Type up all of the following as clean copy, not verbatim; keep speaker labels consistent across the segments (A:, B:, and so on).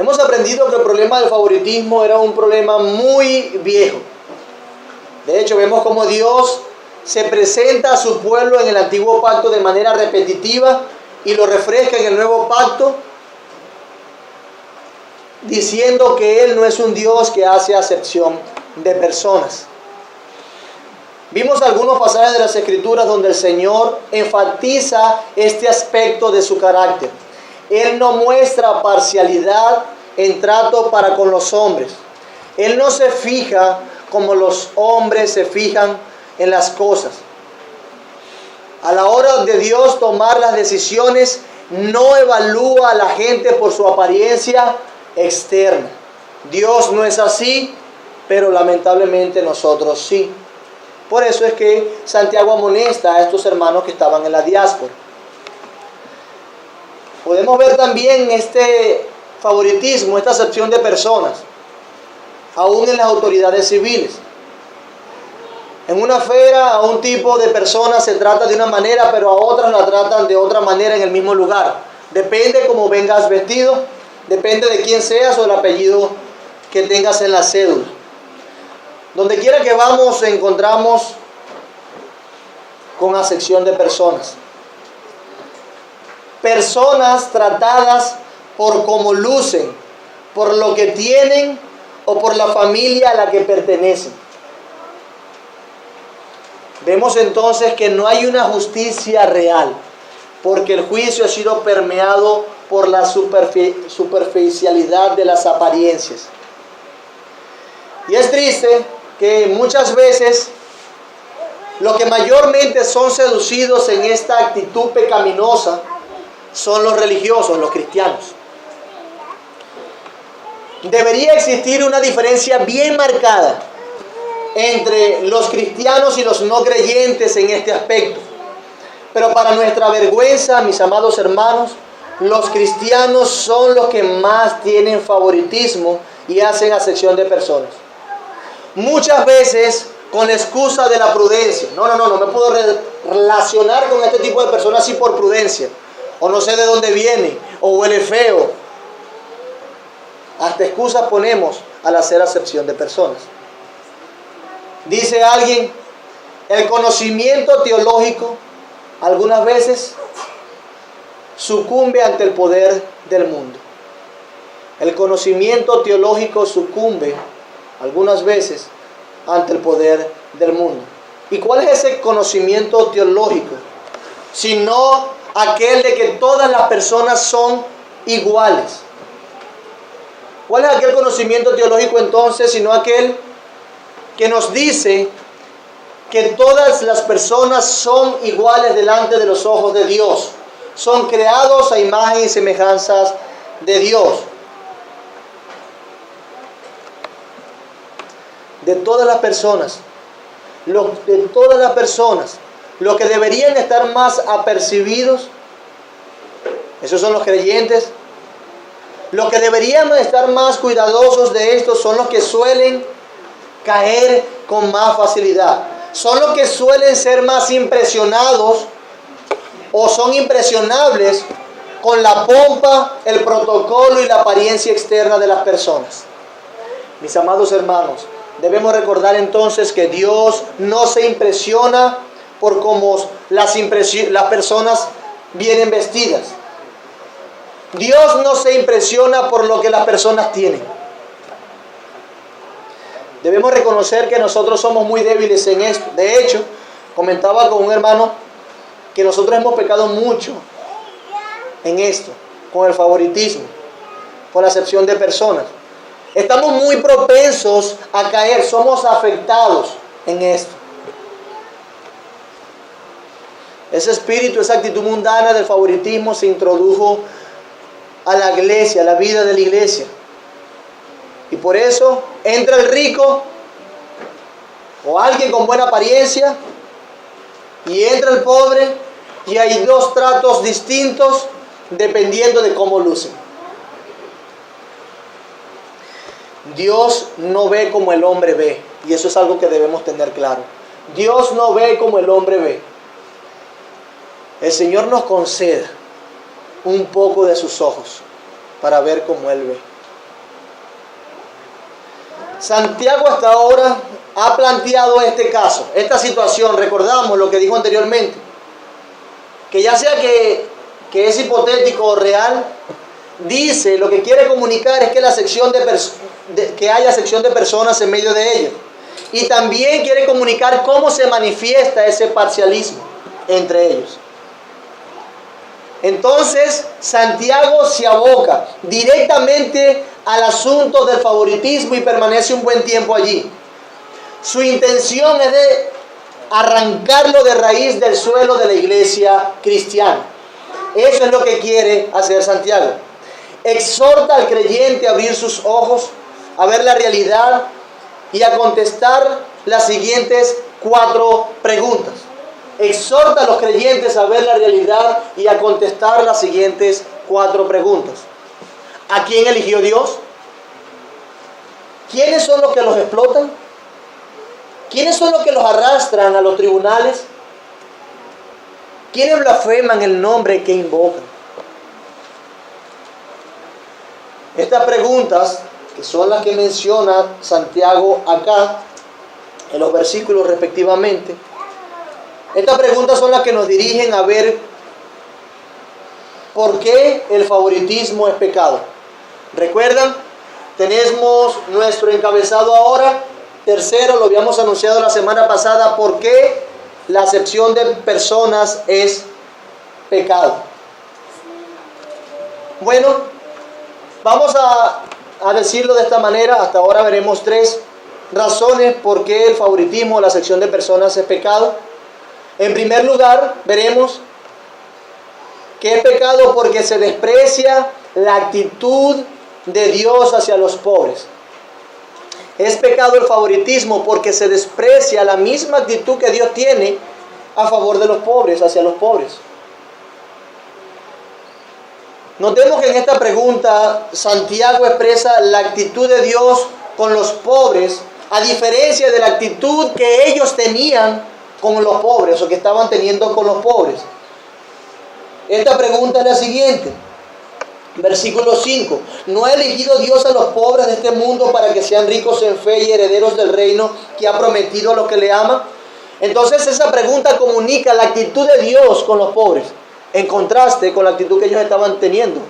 A: Hemos aprendido que el problema del favoritismo era un problema muy viejo. De hecho, vemos cómo Dios se presenta a su pueblo en el antiguo pacto de manera repetitiva y lo refresca en el nuevo pacto, diciendo que Él no es un Dios que hace acepción de personas. Vimos algunos pasajes de las Escrituras donde el Señor enfatiza este aspecto de su carácter. Él no muestra parcialidad en trato para con los hombres. Él no se fija como los hombres se fijan en las cosas. A la hora de Dios tomar las decisiones, no evalúa a la gente por su apariencia externa. Dios no es así, pero lamentablemente nosotros sí. Por eso es que Santiago amonesta a estos hermanos que estaban en la diáspora. Podemos ver también este favoritismo, esta acepción de personas, aún en las autoridades civiles. En una feria a un tipo de personas se trata de una manera, pero a otras la tratan de otra manera en el mismo lugar. Depende cómo vengas vestido, depende de quién seas o el apellido que tengas en la cédula. Donde quiera que vamos encontramos con acepción de personas. Personas tratadas por cómo lucen, por lo que tienen o por la familia a la que pertenecen. Vemos entonces que no hay una justicia real, porque el juicio ha sido permeado por la superficialidad de las apariencias. Y es triste que muchas veces los que mayormente son seducidos en esta actitud pecaminosa son los religiosos, los cristianos. Debería existir una diferencia bien marcada entre los cristianos y los no creyentes en este aspecto. Pero para nuestra vergüenza, mis amados hermanos, los cristianos son los que más tienen favoritismo y hacen acepción de personas. Muchas veces con la excusa de la prudencia. No me puedo relacionar con este tipo de personas así por prudencia. O no sé de dónde viene, o huele feo. Hasta excusas ponemos al hacer acepción de personas. Dice alguien, el conocimiento teológico algunas veces sucumbe ante el poder del mundo. El conocimiento teológico sucumbe algunas veces ante el poder del mundo. ¿Y cuál es ese conocimiento teológico? Sino aquel de que todas las personas son iguales. ¿Cuál es aquel conocimiento teológico entonces? Sino aquel que nos dice que todas las personas son iguales delante de los ojos de Dios. Son creados a imagen y semejanzas de Dios. De todas las personas, los que deberían estar más apercibidos, esos son los creyentes. Los que deberían estar más cuidadosos de esto son los que suelen caer con más facilidad. Son los que suelen ser más impresionados o son impresionables con la pompa, el protocolo y la apariencia externa de las personas. Mis amados hermanos, debemos recordar entonces que Dios no se impresiona por cómo las personas vienen vestidas. Dios no se impresiona por lo que las personas tienen. Debemos reconocer que nosotros somos muy débiles en esto. De hecho, comentaba con un hermano que nosotros hemos pecado mucho en esto, con el favoritismo, con la acepción de personas. Estamos muy propensos a caer, somos afectados en esto. Ese espíritu, esa actitud mundana del favoritismo se introdujo a la iglesia, a la vida de la iglesia. Y por eso entra el rico o alguien con buena apariencia y entra el pobre y hay dos tratos distintos dependiendo de cómo lucen. Dios no ve como el hombre ve, y eso es algo que debemos tener claro. Dios no ve como el hombre ve. El Señor nos conceda un poco de sus ojos para ver como Él ve. Santiago hasta ahora ha planteado este caso, esta situación. Recordamos lo que dijo anteriormente, que ya sea que es hipotético o real, dice, lo que quiere comunicar es que que haya sección de personas en medio de ellos. Y también quiere comunicar cómo se manifiesta ese parcialismo entre ellos. Entonces, Santiago se aboca directamente al asunto del favoritismo y permanece un buen tiempo allí. Su intención es de arrancarlo de raíz del suelo de la iglesia cristiana. Eso es lo que quiere hacer Santiago. Exhorta al creyente a abrir sus ojos, a ver la realidad y a contestar las siguientes 4 preguntas. Exhorta a los creyentes a ver la realidad y a contestar las siguientes 4 preguntas. ¿A quién eligió Dios? ¿Quiénes son los que los explotan? ¿Quiénes son los que los arrastran a los tribunales? ¿Quiénes blasfeman el nombre que invocan? Estas preguntas, que son las que menciona Santiago acá, en los versículos respectivamente, estas preguntas son las que nos dirigen a ver por qué el favoritismo es pecado. ¿Recuerdan? Tenemos nuestro encabezado ahora. Tercero, lo habíamos anunciado la semana pasada, por qué la acepción de personas es pecado. Bueno, vamos a decirlo de esta manera. Hasta ahora veremos 3 razones por qué el favoritismo o la acepción de personas es pecado. En primer lugar, veremos que es pecado porque se desprecia la actitud de Dios hacia los pobres. Es pecado el favoritismo porque se desprecia la misma actitud que Dios tiene a favor de los pobres, hacia los pobres. Notemos que en esta pregunta Santiago expresa la actitud de Dios con los pobres, a diferencia de la actitud que ellos tenían con los pobres o que estaban teniendo con los pobres. Esta pregunta es la siguiente. Versículo 5. ¿No ha elegido Dios a los pobres de este mundo para que sean ricos en fe y herederos del reino que ha prometido a los que le aman? Entonces esa pregunta comunica la actitud de Dios con los pobres, en contraste con la actitud que ellos estaban teniendo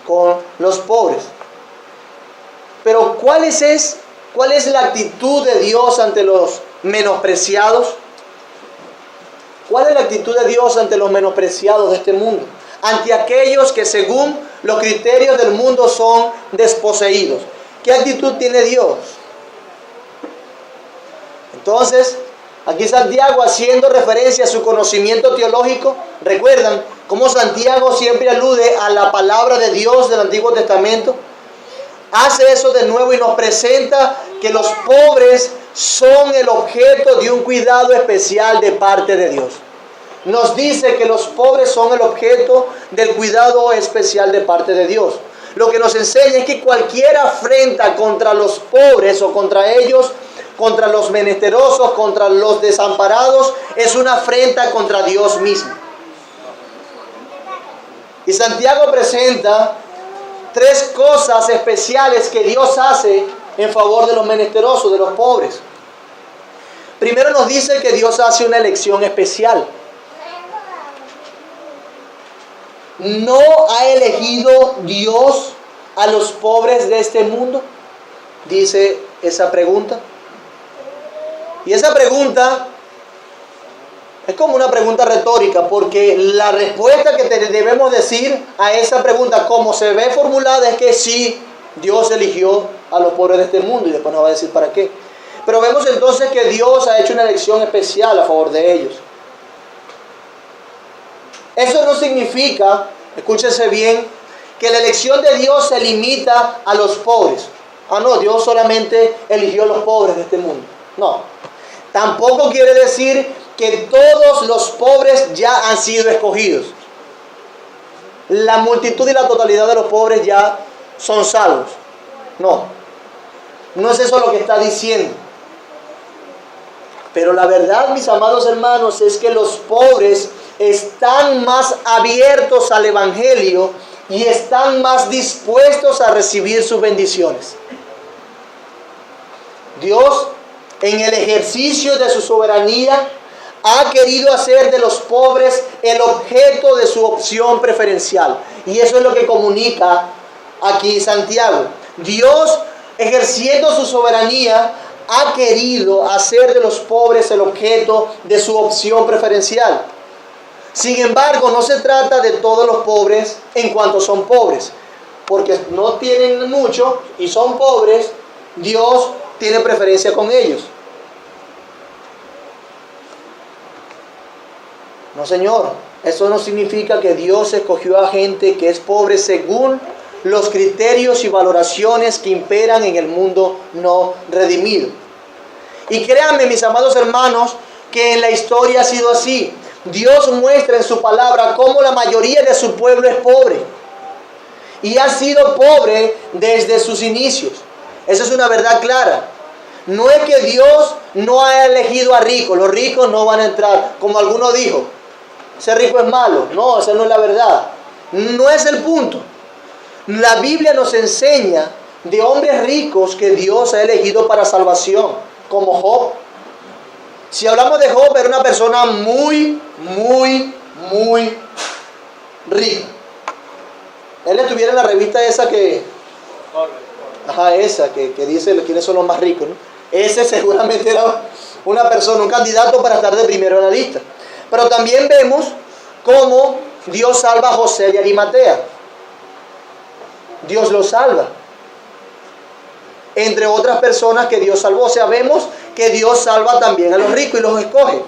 A: con los pobres. Pero ¿cuál es la actitud de Dios ante los menospreciados? ¿Cuál es la actitud de Dios ante los menospreciados de este mundo? Ante aquellos que según los criterios del mundo son desposeídos. ¿Qué actitud tiene Dios? Entonces, aquí Santiago, haciendo referencia a su conocimiento teológico, recuerdan cómo Santiago siempre alude a la palabra de Dios del Antiguo Testamento. Hace eso de nuevo y nos presenta que los pobres son el objeto de un cuidado especial de parte de Dios. Nos dice que los pobres son el objeto del cuidado especial de parte de Dios. Lo que nos enseña es que cualquier afrenta contra los pobres o contra ellos, contra los menesterosos, contra los desamparados, es una afrenta contra Dios mismo. Y Santiago presenta 3 cosas especiales que Dios hace en favor de los menesterosos, de los pobres. Primero nos dice que Dios hace una elección especial. ¿No ha elegido Dios a los pobres de este mundo? Dice esa pregunta. Y esa pregunta es como una pregunta retórica, porque la respuesta que debemos decir a esa pregunta, como se ve formulada, es que sí, Dios eligió a los pobres de este mundo, y después nos va a decir para qué. Pero vemos entonces que Dios ha hecho una elección especial a favor de ellos. Eso no significa, escúchese bien, que la elección de Dios se limita a los pobres. No, Dios solamente eligió a los pobres de este mundo. No. Tampoco quiere decir que todos los pobres ya han sido escogidos. La multitud y la totalidad de los pobres ya son salvos. No. No es eso lo que está diciendo. Pero la verdad, mis amados hermanos, es que los pobres están más abiertos al Evangelio y están más dispuestos a recibir sus bendiciones. Dios, en el ejercicio de su soberanía, ha querido hacer de los pobres el objeto de su opción preferencial. Y eso es lo que comunica aquí Santiago. Dios, ejerciendo su soberanía, ha querido hacer de los pobres el objeto de su opción preferencial. Sin embargo, no se trata de todos los pobres en cuanto son pobres, porque no tienen mucho y son pobres. Dios tiene preferencia con ellos. No, Señor, eso no significa que Dios escogió a gente que es pobre según los criterios y valoraciones que imperan en el mundo no redimido. Y créanme, mis amados hermanos, que en la historia ha sido así. Dios muestra en su palabra cómo la mayoría de su pueblo es pobre. Y ha sido pobre desde sus inicios. Esa es una verdad clara. No es que Dios no haya elegido a ricos. Los ricos no van a entrar, como alguno dijo. Ser rico es malo. No, esa no es la verdad. No es el punto. La Biblia nos enseña de hombres ricos que Dios ha elegido para salvación, como Job. Si hablamos de Job, era una persona muy rica. Él estuviera en la revista esa que dice quiénes son los más ricos, ¿no? Ese seguramente era una persona, un candidato para estar de primero en la lista. Pero también vemos cómo Dios salva a José de Arimatea. Dios lo salva. Entre otras personas que Dios salvó. Sabemos que Dios salva también a los ricos y los escoge.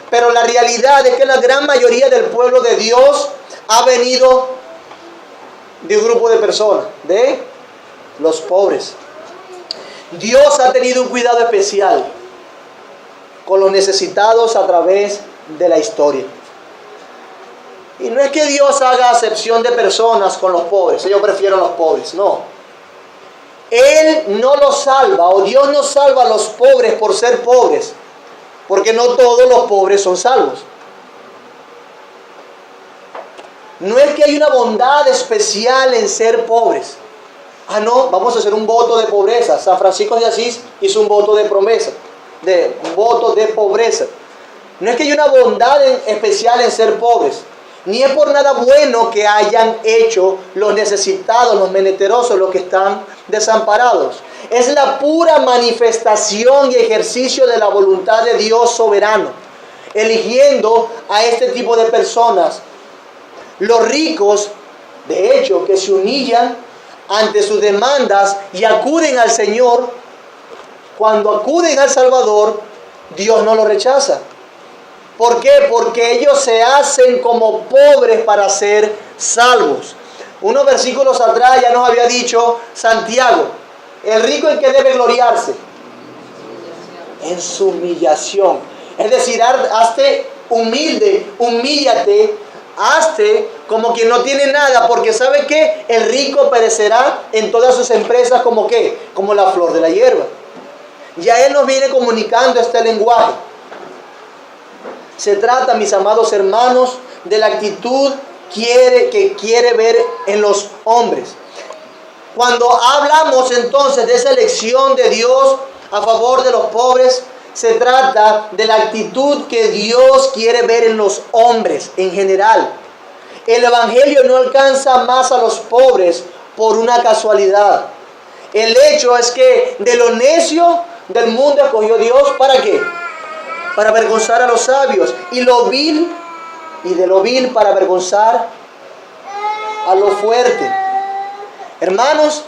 A: Pero la realidad es que la gran mayoría del pueblo de Dios ha venido de un grupo de personas, de los pobres. Dios ha tenido un cuidado especial con los necesitados a través de la historia. Y no es que Dios haga acepción de personas con los pobres. Yo prefiero a los pobres, no. Él no los salva, o Dios no salva a los pobres por ser pobres, porque no todos los pobres son salvos. No es que hay una bondad especial en ser pobres. No, vamos a hacer un voto de pobreza. San Francisco de Asís hizo un voto de promesa, un voto de pobreza. No es que hay una bondad especial en ser pobres, ni es por nada bueno que hayan hecho los necesitados, los menesterosos, los que están desamparados. Es la pura manifestación y ejercicio de la voluntad de Dios soberano, eligiendo a este tipo de personas. Los ricos, de hecho, que se humillan ante sus demandas y acuden al Señor, cuando acuden al Salvador, Dios no los rechaza. ¿Por qué? Porque ellos se hacen como pobres para ser salvos. Unos versículos atrás ya nos había dicho Santiago, el rico en que debe gloriarse, en su humillación. Es decir, hazte humilde, humíllate, hazte como quien no tiene nada, porque ¿sabe qué? El rico perecerá en todas sus empresas como ¿qué? Como la flor de la hierba. Ya Él nos viene comunicando este lenguaje. Se trata, mis amados hermanos, de la actitud que quiere ver en los hombres. Cuando hablamos entonces de esa elección de Dios a favor de los pobres, se trata de la actitud que Dios quiere ver en los hombres en general. El Evangelio no alcanza más a los pobres por una casualidad. El hecho es que de lo necio del mundo escogió Dios, ¿para qué? Para avergonzar a los sabios, y de lo vil para avergonzar a lo fuerte. Hermanos,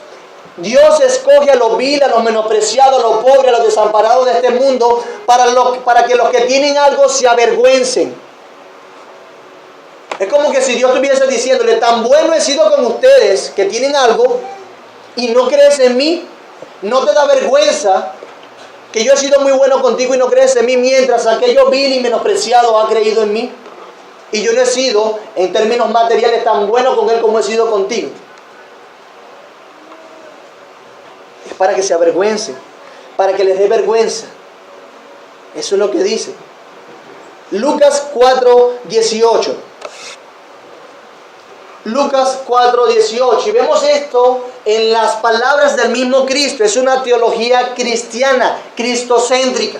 A: Dios escoge a lo vil, a los menospreciados, a los pobres, a los desamparados de este mundo, para que los que tienen algo se avergüencen. Es como que si Dios estuviese diciéndole, tan bueno he sido con ustedes que tienen algo y no crees en mí, no te da vergüenza que yo he sido muy bueno contigo y no crees en mí, mientras aquello vil y menospreciado ha creído en mí. Y yo no he sido, en términos materiales, tan bueno con él como he sido contigo. Es para que se avergüencen, para que les dé vergüenza. Eso es lo que dice. Lucas 4:18. Lucas 4:18. Y vemos esto en las palabras del mismo Cristo. Es una teología cristiana, cristocéntrica.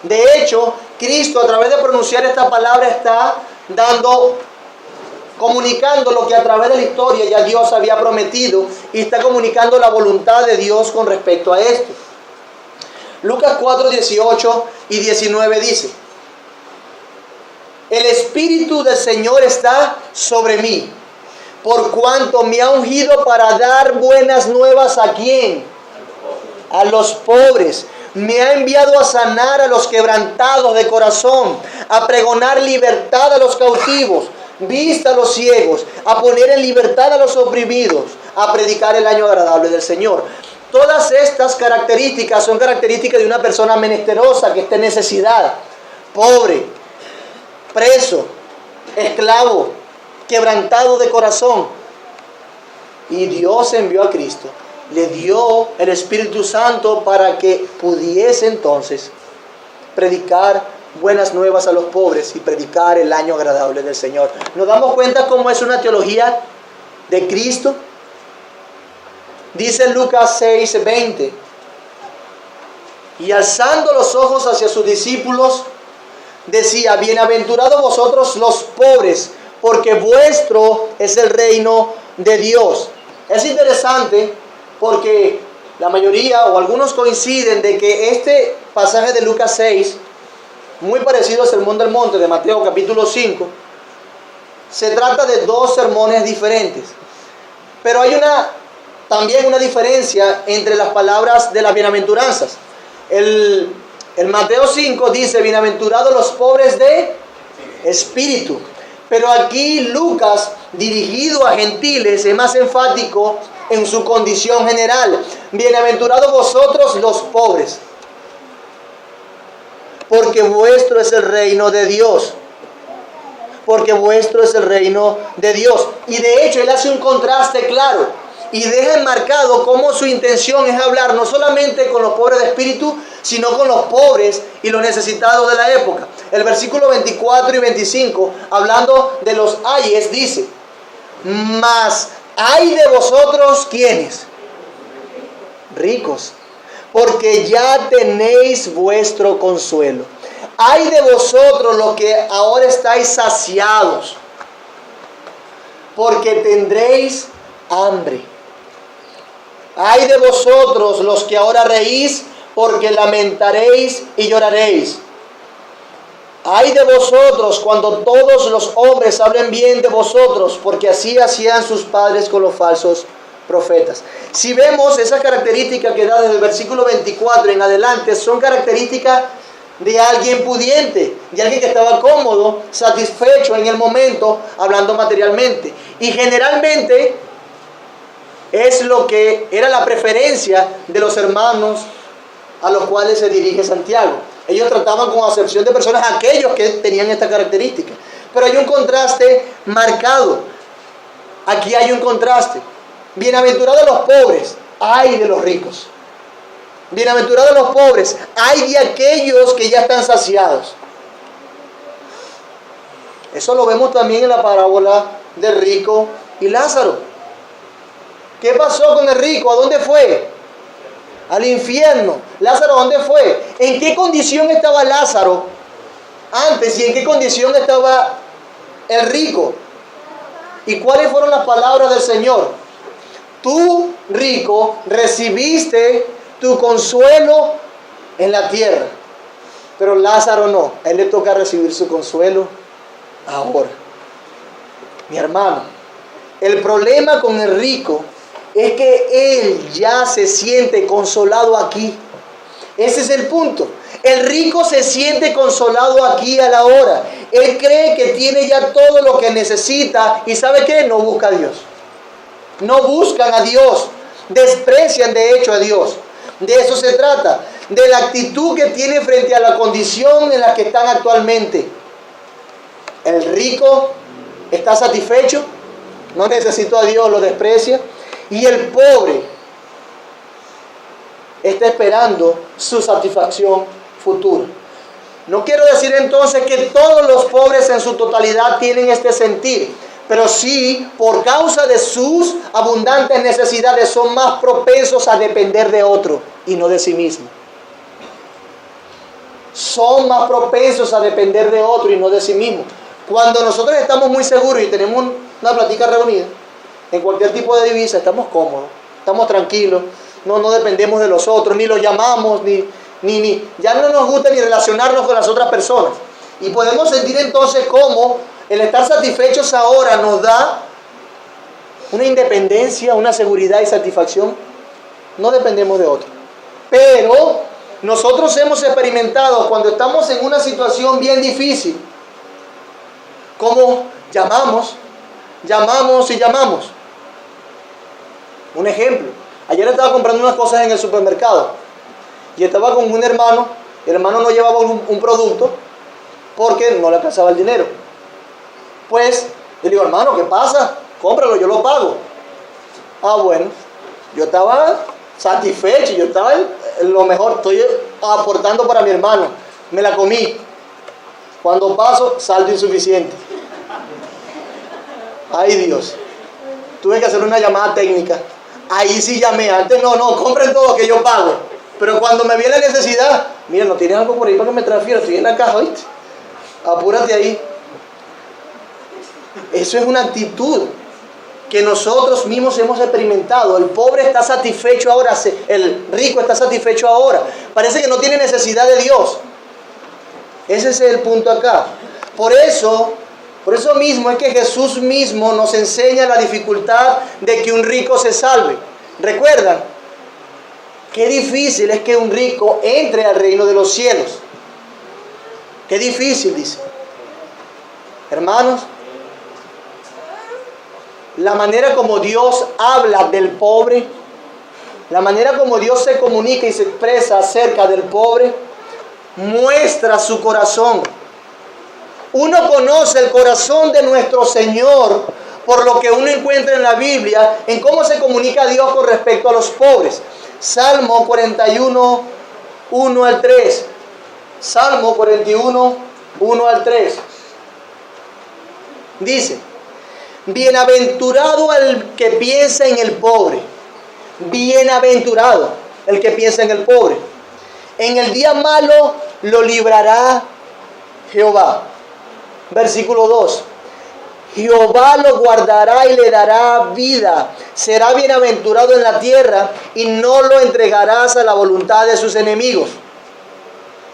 A: De hecho, Cristo, a través de pronunciar esta palabra, está comunicando lo que a través de la historia ya Dios había prometido, y está comunicando la voluntad de Dios con respecto a esto. Lucas 4:18 y 19 dice: el Espíritu del Señor está sobre mí, por cuanto me ha ungido para dar buenas nuevas ¿a quién? A los pobres. Me ha enviado a sanar a los quebrantados de corazón, a pregonar libertad a los cautivos, vista a los ciegos, a poner en libertad a los oprimidos, a predicar el año agradable del Señor. Todas estas características son características de una persona menesterosa que está en necesidad, pobre, preso, esclavo, quebrantado de corazón. Y Dios envió a Cristo, le dio el Espíritu Santo para que pudiese entonces predicar buenas nuevas a los pobres y predicar el año agradable del Señor. ¿Nos damos cuenta cómo es una teología de Cristo? Dice Lucas 6:20: y alzando los ojos hacia sus discípulos, decía: bienaventurados vosotros los pobres, porque vuestro es el reino de Dios. Es interesante porque la mayoría o algunos coinciden de que este pasaje de Lucas 6, muy parecido al Sermón del Monte de Mateo capítulo 5, se trata de dos sermones diferentes. Pero hay también una diferencia entre las palabras de las bienaventuranzas. El Mateo 5 dice: bienaventurados los pobres de espíritu. Pero aquí Lucas, dirigido a gentiles, es más enfático en su condición general. Bienaventurados vosotros los pobres, porque vuestro es el reino de Dios. Porque vuestro es el reino de Dios. Y de hecho él hace un contraste claro y deja enmarcado cómo su intención es hablar no solamente con los pobres de espíritu, sino con los pobres y los necesitados de la época. El versículo 24 y 25, hablando de los ayes, dice: mas ay de vosotros, ¿quiénes? Ricos, porque ya tenéis vuestro consuelo. Ay de vosotros los que ahora estáis saciados, porque tendréis hambre. Ay de vosotros los que ahora reís, porque lamentaréis y lloraréis. Ay de vosotros cuando todos los hombres hablen bien de vosotros, porque así hacían sus padres con los falsos profetas. Si vemos esa característica que da desde el versículo 24 en adelante, son características de alguien pudiente, de alguien que estaba cómodo, satisfecho en el momento, hablando materialmente. Y generalmente es lo que era la preferencia de los hermanos a los cuales se dirige Santiago. Ellos trataban con acepción de personas a aquellos que tenían esta característica. Pero hay un contraste marcado. Aquí hay un contraste. Bienaventurados los pobres, ay de los ricos. Bienaventurados los pobres, ay de aquellos que ya están saciados. Eso lo vemos también en la parábola del rico y Lázaro. ¿Qué pasó con el rico? ¿A dónde fue? Al infierno. Lázaro, ¿a dónde fue? ¿En qué condición estaba Lázaro antes y en qué condición estaba el rico? ¿Y cuáles fueron las palabras del Señor? Tú, rico, recibiste tu consuelo en la tierra, pero Lázaro no. A él le toca recibir su consuelo ahora. Mi hermano, el problema con el rico es que él ya se siente consolado aquí. Ese es el punto. El rico se siente consolado aquí a la hora. Él cree que tiene ya todo lo que necesita y ¿sabe qué? No busca a Dios. No buscan a Dios. Desprecian de hecho a Dios. De eso se trata. De la actitud que tiene frente a la condición en la que están actualmente. El rico está satisfecho. No necesita a Dios, lo desprecia. Y el pobre está esperando su satisfacción futura. No quiero decir entonces que todos los pobres en su totalidad tienen este sentir, pero sí, por causa de sus abundantes necesidades, son más propensos a depender de otro y no de sí mismo. Son más propensos a depender de otro y no de sí mismo. Cuando nosotros estamos muy seguros y tenemos una plática reunida, en cualquier tipo de divisa, estamos cómodos, estamos tranquilos, no dependemos de los otros, ni los llamamos, ya no nos gusta ni relacionarnos con las otras personas. Y podemos sentir entonces cómo el estar satisfechos ahora nos da una independencia, una seguridad y satisfacción. No dependemos de otro. Pero nosotros hemos experimentado cuando estamos en una situación bien difícil, como llamamos. Un ejemplo, ayer estaba comprando unas cosas en el supermercado y estaba con un hermano. El hermano no llevaba un producto porque no le alcanzaba el dinero. Pues yo le digo, hermano, ¿qué pasa? Cómpralo, yo lo pago. Ah, bueno, yo estaba satisfecho, yo estaba en lo mejor, estoy aportando para mi hermano. Me la comí. Cuando paso, saldo insuficiente. Ay, Dios. Tuve que hacer una llamada técnica. Ahí sí llamé. Antes no, compren todo que yo pago. Pero cuando me vi la necesidad, mira, ¿no tienes algo por ahí para que me transfiera? Estoy en la caja, ¿viste? Apúrate ahí. Eso es una actitud que nosotros mismos hemos experimentado. El pobre está satisfecho ahora, el rico está satisfecho ahora. Parece que no tiene necesidad de Dios. Ese es el punto acá. Por eso mismo es que Jesús mismo nos enseña la dificultad de que un rico se salve. ¿Recuerdan? Qué difícil es que un rico entre al reino de los cielos. Qué difícil, dice. Hermanos, la manera como Dios habla del pobre, la manera como Dios se comunica y se expresa acerca del pobre, muestra su corazón. Uno conoce el corazón de nuestro Señor por lo que uno encuentra en la Biblia, en cómo se comunica Dios con respecto a los pobres. Salmo 41, 1 al 3. Salmo 41, 1 al 3. Dice: bienaventurado el que piensa en el pobre. Bienaventurado el que piensa en el pobre. En el día malo lo librará Jehová. Versículo 2. Jehová lo guardará y le dará vida. Será bienaventurado en la tierra y no lo entregarás a la voluntad de sus enemigos.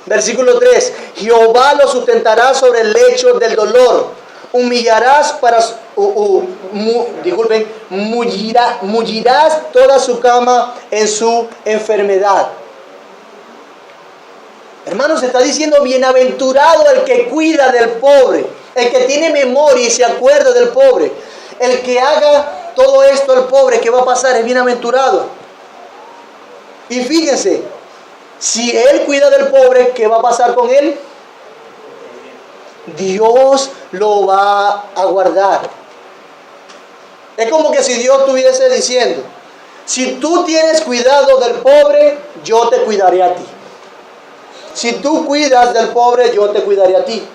A: Versículo 3. Jehová lo sustentará sobre el lecho del dolor. Humillarás mullirás toda su cama en su enfermedad. Hermanos, está diciendo bienaventurado el que cuida del pobre, el que tiene memoria y se acuerda del pobre, el que haga todo esto al pobre. ¿Qué va a pasar? Es bienaventurado. Y fíjense, si él cuida del pobre, ¿qué va a pasar con él? Dios lo va a guardar. Es como que si Dios estuviese diciendo: si tú tienes cuidado del pobre, yo te cuidaré a ti. Si tú cuidas del pobre, yo te cuidaré a ti.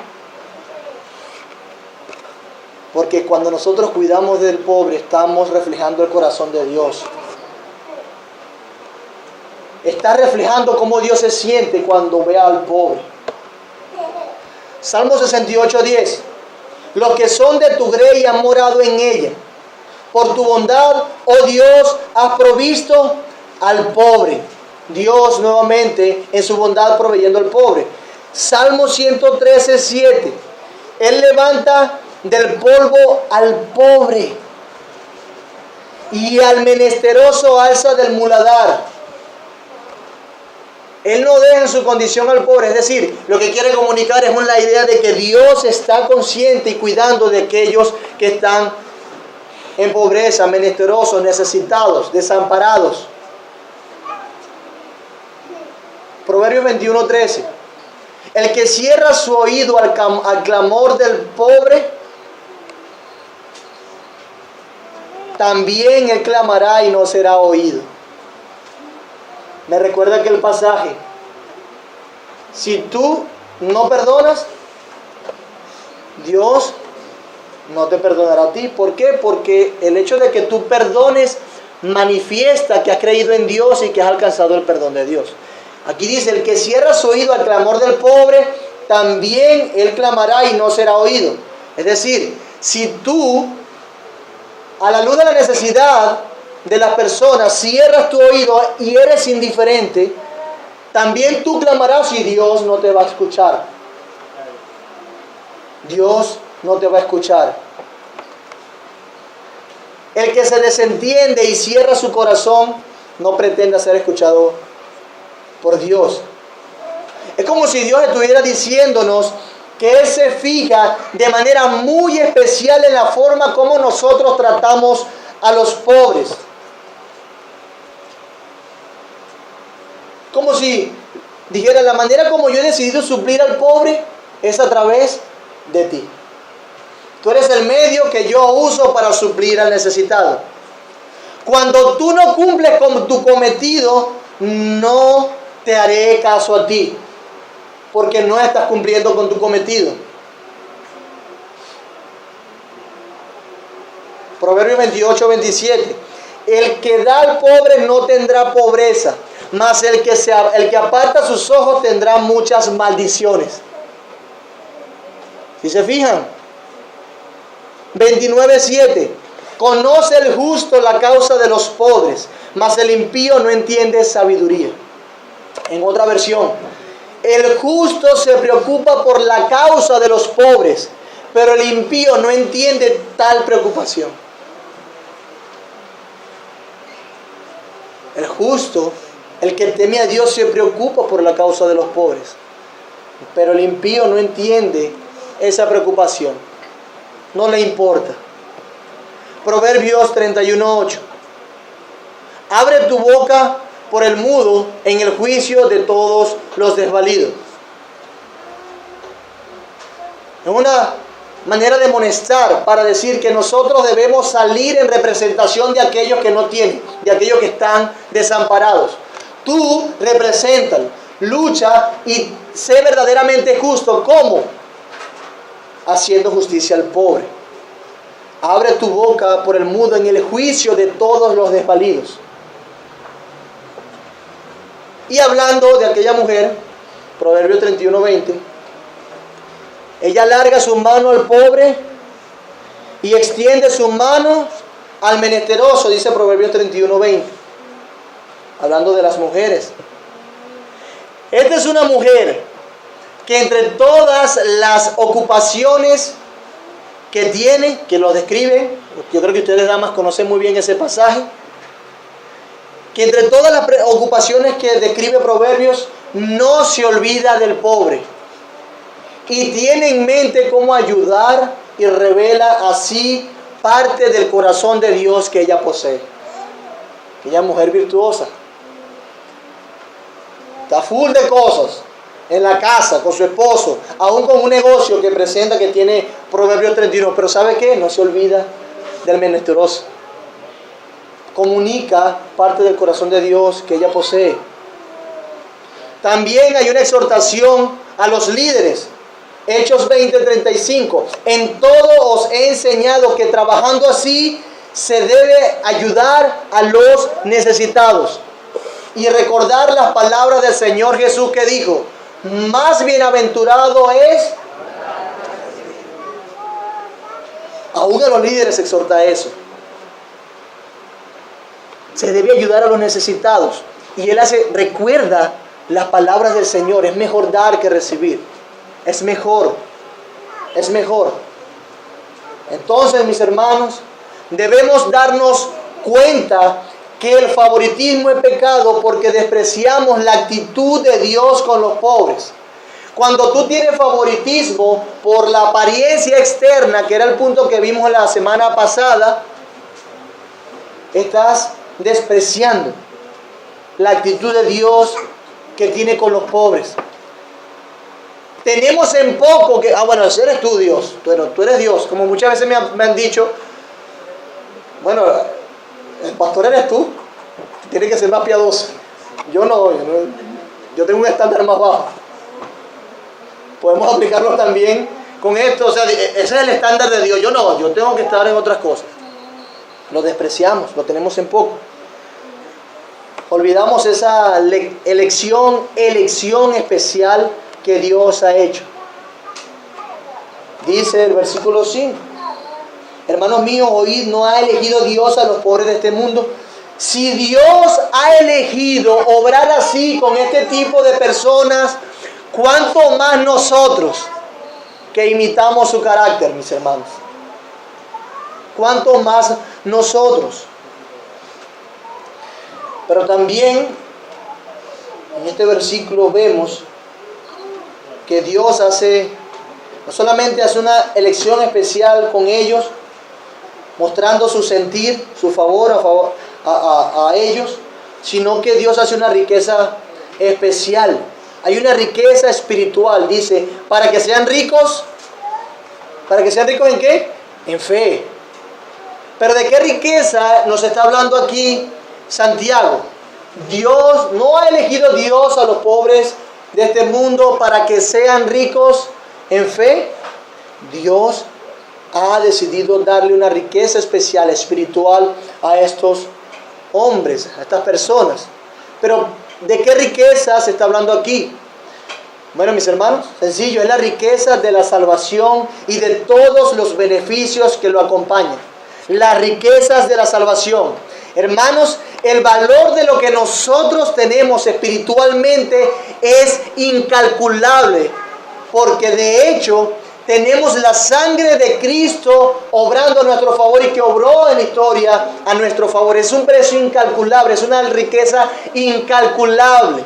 A: Porque cuando nosotros cuidamos del pobre, estamos reflejando el corazón de Dios. Está reflejando cómo Dios se siente cuando ve al pobre. Salmo 68, 10. Los que son de tu grey han morado en ella. Por tu bondad, oh Dios, has provisto al pobre. Dios nuevamente en su bondad proveyendo al pobre. Salmo 113, 7. Él levanta del polvo al pobre y al menesteroso alza del muladar. Él no deja en su condición al pobre. Es decir, lo que quiere comunicar es la idea de que Dios está consciente y cuidando de aquellos que están en pobreza, menesterosos, necesitados, desamparados. Proverbios 21, 13. El que cierra su oído al clamor del pobre, también él clamará y no será oído. Me recuerda aquel pasaje: si tú no perdonas, Dios no te perdonará a ti. ¿Por qué? Porque el hecho de que tú perdones manifiesta que has creído en Dios y que has alcanzado el perdón de Dios. Aquí dice, el que cierra su oído al clamor del pobre, también él clamará y no será oído. Es decir, si tú, a la luz de la necesidad de las personas, cierras tu oído y eres indiferente, también tú clamarás y Dios no te va a escuchar. Dios no te va a escuchar. El que se desentiende y cierra su corazón no pretende ser escuchado por Dios. Es como si Dios estuviera diciéndonos que Él se fija de manera muy especial en la forma como nosotros tratamos a los pobres. Como si dijera, la manera como yo he decidido suplir al pobre es a través de ti. Tú eres el medio que yo uso para suplir al necesitado. Cuando tú no cumples con tu cometido, no te haré caso a ti, porque no estás cumpliendo con tu cometido. Proverbios 28, 27. El que da al pobre no tendrá pobreza, mas el que aparta sus ojos tendrá muchas maldiciones. ¿Sí se fijan? 29, 7. Conoce el justo la causa de los pobres, mas el impío no entiende sabiduría. En otra versión, el justo se preocupa por la causa de los pobres, pero el impío no entiende tal preocupación. El justo, el que teme a Dios, se preocupa por la causa de los pobres, pero el impío no entiende esa preocupación. No le importa. Proverbios 31, 8. Abre tu boca por el mudo en el juicio de todos los desvalidos. Es una manera de amonestar para decir que nosotros debemos salir en representación de aquellos que no tienen, de aquellos que están desamparados. Tú represéntalo, lucha y sé verdaderamente justo. ¿Cómo? Haciendo justicia al pobre. Abre tu boca por el mudo en el juicio de todos los desvalidos. Y hablando de aquella mujer, Proverbios 31, 20, ella alarga su mano al pobre y extiende su mano al menesteroso, dice Proverbios 31, 20. Hablando de las mujeres. Esta es una mujer que entre todas las ocupaciones que tiene, que lo describe, yo creo que ustedes damas conocen muy bien ese pasaje, que entre todas las ocupaciones que describe Proverbios, no se olvida del pobre y tiene en mente cómo ayudar y revela así parte del corazón de Dios que ella posee. Aquella mujer virtuosa está full de cosas en la casa, con su esposo, aún con un negocio que presenta que tiene Proverbios 31, pero ¿sabe qué? No se olvida del menesteroso. Comunica parte del corazón de Dios que ella posee. También hay una exhortación a los líderes. Hechos 20:35. En todo os he enseñado que trabajando así se debe ayudar a los necesitados. Y recordar las palabras del Señor Jesús que dijo: más bienaventurado es. Aún a los líderes exhorta eso. Se debe ayudar a los necesitados. Y él recuerda las palabras del Señor. Es mejor dar que recibir. Es mejor. Es mejor. Entonces, mis hermanos, debemos darnos cuenta que el favoritismo es pecado porque despreciamos la actitud de Dios con los pobres. Cuando tú tienes favoritismo por la apariencia externa, que era el punto que vimos la semana pasada, estás despreciando la actitud de Dios que tiene con los pobres. Tenemos en poco que, bueno, eres tú Dios, tú eres Dios, como muchas veces me han dicho, bueno, el pastor eres tú, tienes que ser más piadoso. Yo no, yo tengo un estándar más bajo. Podemos aplicarlo también con esto, o sea, ese es el estándar de Dios. Yo no, yo tengo que estar en otras cosas. Lo despreciamos, lo tenemos en poco. Olvidamos esa elección especial que Dios ha hecho. Dice el versículo 5: hermanos míos, oíd, ¿no ha elegido Dios a los pobres de este mundo? Si Dios ha elegido obrar así con este tipo de personas, ¿cuánto más nosotros que imitamos su carácter, mis hermanos? ¿Cuánto más nosotros? Pero también en este versículo vemos que Dios no solamente hace una elección especial con ellos, mostrando su sentir, su favor a ellos, sino que Dios hace una riqueza especial. Hay una riqueza espiritual, dice, para que sean ricos. ¿Para que sean ricos en qué? En fe. Pero ¿de qué riqueza nos está hablando aquí Santiago? Dios, no ha elegido Dios a los pobres de este mundo para que sean ricos en fe. Dios ha decidido darle una riqueza especial, espiritual a estos hombres, a estas personas. Pero ¿de qué riqueza se está hablando aquí? Bueno, mis hermanos, sencillo, es la riqueza de la salvación y de todos los beneficios que lo acompañan. Las riquezas de la salvación. Hermanos, el valor de lo que nosotros tenemos espiritualmente es incalculable, porque de hecho tenemos la sangre de Cristo obrando a nuestro favor y que obró en la historia a nuestro favor. Es un precio incalculable, es una riqueza incalculable.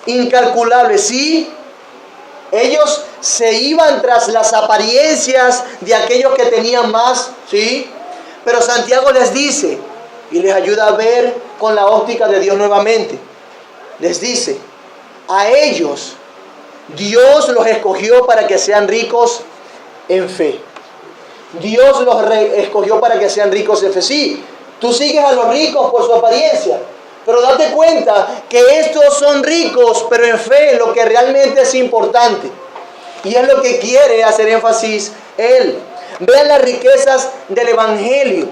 A: Incalculable, sí. Ellos se iban tras las apariencias de aquellos que tenían más, sí. Pero Santiago les dice, y les ayuda a ver con la óptica de Dios nuevamente. Les dice, a ellos Dios los escogió para que sean ricos en fe. Dios los escogió para que sean ricos en fe. Sí, tú sigues a los ricos por su apariencia, pero date cuenta que estos son ricos, pero en fe, lo que realmente es importante. Y es lo que quiere hacer énfasis él. Vean las riquezas del Evangelio.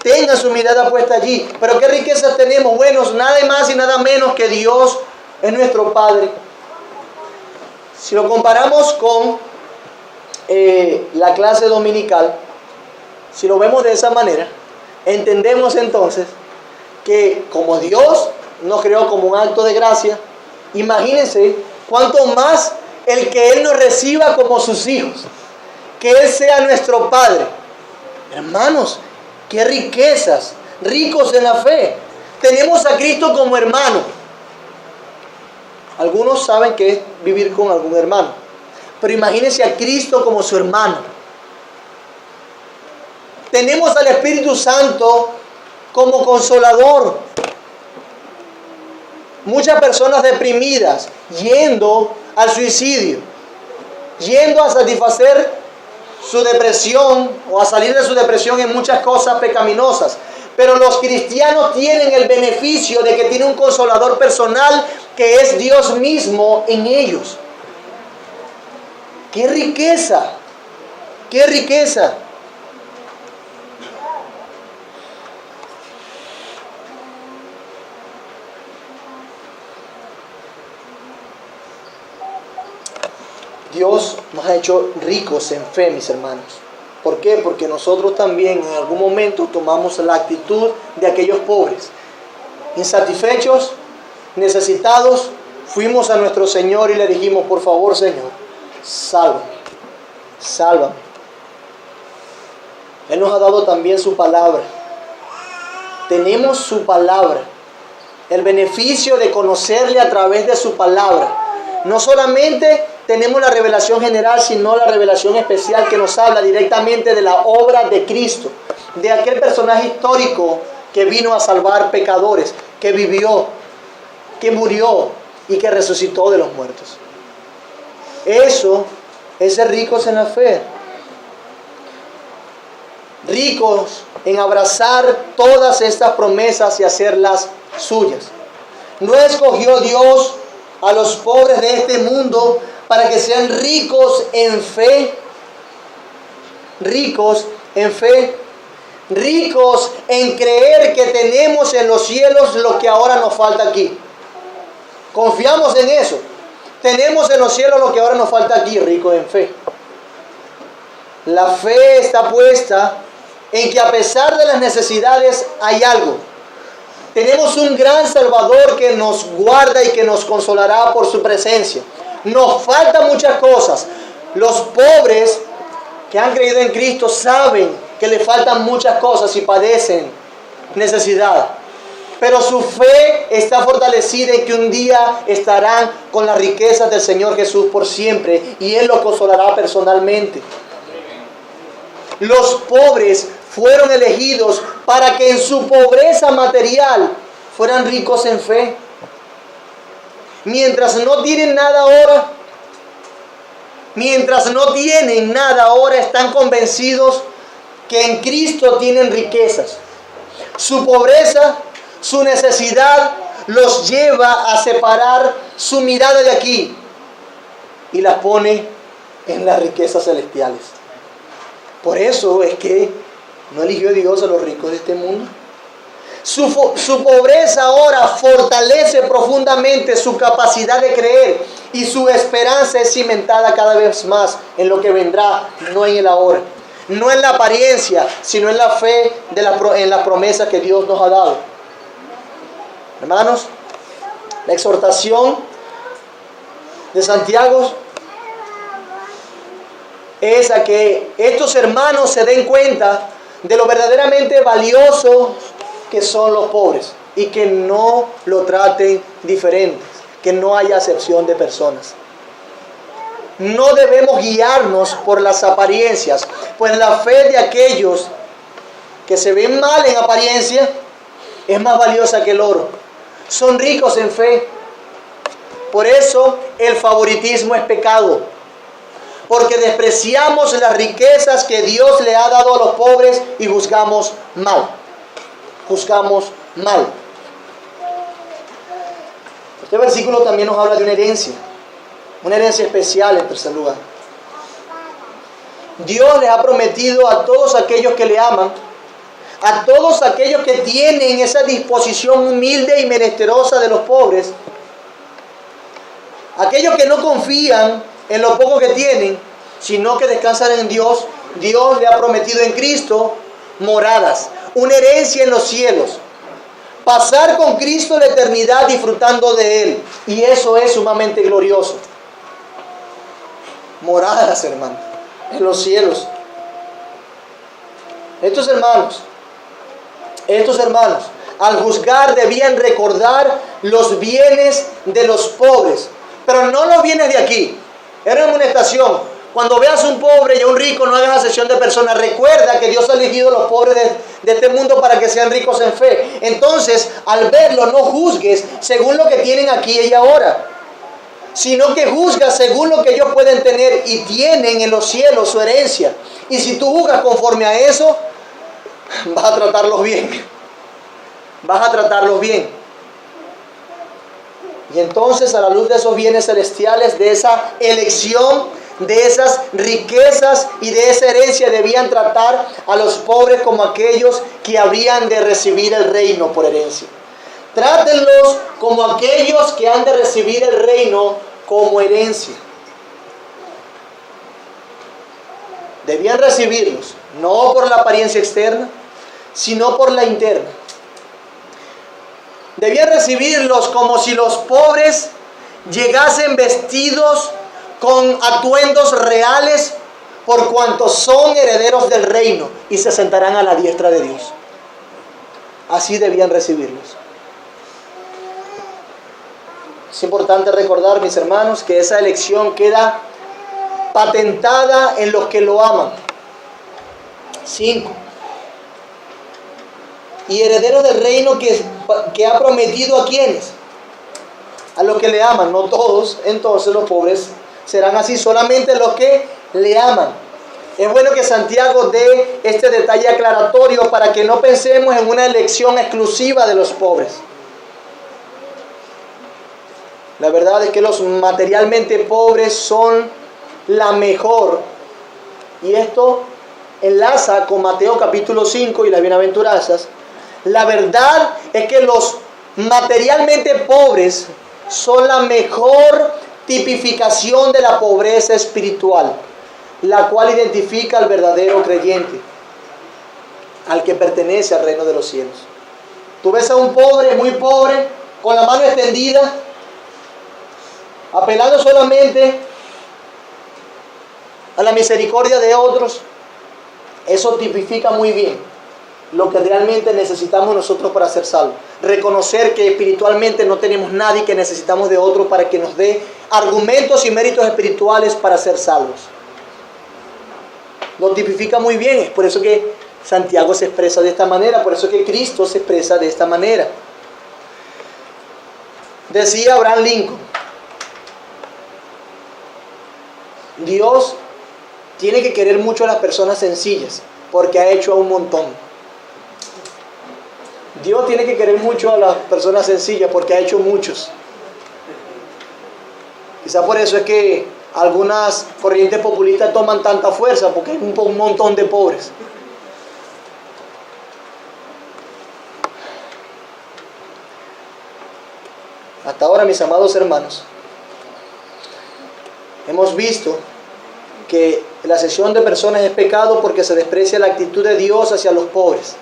A: Tengan su mirada puesta allí. Pero ¿qué riquezas tenemos? Bueno, nada más y nada menos que Dios es nuestro Padre. Si lo comparamos con la clase dominical, si lo vemos de esa manera, entendemos entonces que como Dios nos creó como un acto de gracia, imagínense cuánto más el que Él nos reciba como sus hijos, que Él sea nuestro Padre. Hermanos, qué riquezas, ricos en la fe. Tenemos a Cristo como hermano. Algunos saben que es vivir con algún hermano, pero imagínense a Cristo como su hermano. Tenemos al Espíritu Santo como consolador. Muchas personas deprimidas yendo al suicidio, yendo a satisfacer su depresión o a salir de su depresión en muchas cosas pecaminosas. Pero los cristianos tienen el beneficio de que tienen un consolador personal que es Dios mismo en ellos. ¡Qué riqueza! ¡Qué riqueza! Dios nos ha hecho ricos en fe, mis hermanos. ¿Por qué? Porque nosotros también en algún momento tomamos la actitud de aquellos pobres. Insatisfechos, necesitados, fuimos a nuestro Señor y le dijimos, por favor, Señor, sálvame, sálvame. Él nos ha dado también su palabra. Tenemos su palabra. El beneficio de conocerle a través de su palabra. No solamente tenemos la revelación general, sino la revelación especial que nos habla directamente de la obra de Cristo, de aquel personaje histórico que vino a salvar pecadores, que vivió, que murió y que resucitó de los muertos. Eso es ser ricos en la fe. Ricos en abrazar todas estas promesas y hacerlas suyas. No escogió Dios a los pobres de este mundo para que sean ricos en fe. Ricos en fe. Ricos en creer que tenemos en los cielos lo que ahora nos falta aquí. Confiamos en eso. Tenemos en los cielos lo que ahora nos falta aquí, ricos en fe. La fe está puesta en que a pesar de las necesidades hay algo. Tenemos un gran Salvador que nos guarda y que nos consolará por su presencia. Nos faltan muchas cosas. Los pobres que han creído en Cristo saben que le faltan muchas cosas y padecen necesidad. Pero su fe está fortalecida en que un día estarán con las riquezas del Señor Jesús por siempre y Él los consolará personalmente. Los pobres fueron elegidos para que en su pobreza material fueran ricos en fe. Mientras no tienen nada ahora, están convencidos que en Cristo tienen riquezas. Su pobreza, su necesidad los lleva a separar su mirada de aquí y la pone en las riquezas celestiales. Por eso es que no eligió Dios a los ricos de este mundo. Su pobreza ahora fortalece profundamente su capacidad de creer y su esperanza es cimentada cada vez más en lo que vendrá, no en el ahora. No en la apariencia, sino en la fe en las promesas que Dios nos ha dado. Hermanos, la exhortación de Santiago es a que estos hermanos se den cuenta de lo verdaderamente valioso que son los pobres y que no lo traten diferentes, que no haya acepción de personas. No debemos guiarnos por las apariencias, pues la fe de aquellos que se ven mal en apariencia es más valiosa que el oro. Son ricos en fe. Por eso el favoritismo es pecado, porque despreciamos las riquezas que Dios le ha dado a los pobres y juzgamos mal. Juzgamos mal. Este versículo también nos habla de una herencia especial en tercer lugar. Dios les ha prometido a todos aquellos que le aman, a todos aquellos que tienen esa disposición humilde y menesterosa de los pobres, aquellos que no confían en lo poco que tienen, sino que descansan en Dios. Dios le ha prometido en Cristo moradas, una herencia en los cielos, pasar con Cristo la eternidad disfrutando de Él, y eso es sumamente glorioso. Moradas, hermano, en los cielos. Estos hermanos, al juzgar debían recordar los bienes de los pobres, pero no los bienes de aquí. Era una amonestación. Cuando veas un pobre y a un rico, no hagas acepción de personas. Recuerda que Dios ha elegido a los pobres de este mundo para que sean ricos en fe. Entonces, al verlo, no juzgues según lo que tienen aquí y ahora, sino que juzgas según lo que ellos pueden tener y tienen en los cielos, su herencia. Y si tú juzgas conforme a eso, vas a tratarlos bien. Vas a tratarlos bien. Y entonces, a la luz de esos bienes celestiales, de esa elección, de esas riquezas y de esa herencia, debían tratar a los pobres como aquellos que habrían de recibir el reino por herencia. Trátenlos como aquellos que han de recibir el reino como herencia. Debían recibirlos, no por la apariencia externa, sino por la interna. Debían recibirlos como si los pobres llegasen vestidos con atuendos reales, por cuanto son herederos del reino y se sentarán a la diestra de Dios. Así debían recibirlos. Es importante recordar, mis hermanos, que esa elección queda patentada en los que lo aman. 5. Y herederos del reino que ha prometido ¿a quiénes? A los que le aman, no todos. Entonces los pobres serán así, solamente los que le aman. Es bueno que Santiago dé este detalle aclaratorio para que no pensemos en una elección exclusiva de los pobres. La verdad es que los materialmente pobres son la mejor. Y esto enlaza con Mateo capítulo 5 y las bienaventuranzas. La verdad es que los materialmente pobres son la mejor tipificación de la pobreza espiritual, la cual identifica al verdadero creyente, al que pertenece al reino de los cielos. Tú ves a un pobre, muy pobre, con la mano extendida, apelando solamente a la misericordia de otros. Eso tipifica muy bien lo que realmente necesitamos nosotros para ser salvos. Reconocer que espiritualmente no tenemos nadie, que necesitamos de otro para que nos dé argumentos y méritos espirituales para ser salvos. Lo tipifica muy bien. Es por eso que Santiago se expresa de esta manera, por eso que Cristo se expresa de esta manera. Decía Abraham Lincoln: Dios tiene que querer mucho a las personas sencillas, porque ha hecho a un montón. Dios tiene que querer mucho a las personas sencillas, porque ha hecho muchos. Quizá por eso es que algunas corrientes populistas toman tanta fuerza, porque hay un montón de pobres. Hasta ahora, mis amados hermanos, hemos visto que la acepción de personas es pecado porque se desprecia la actitud de Dios hacia los pobres.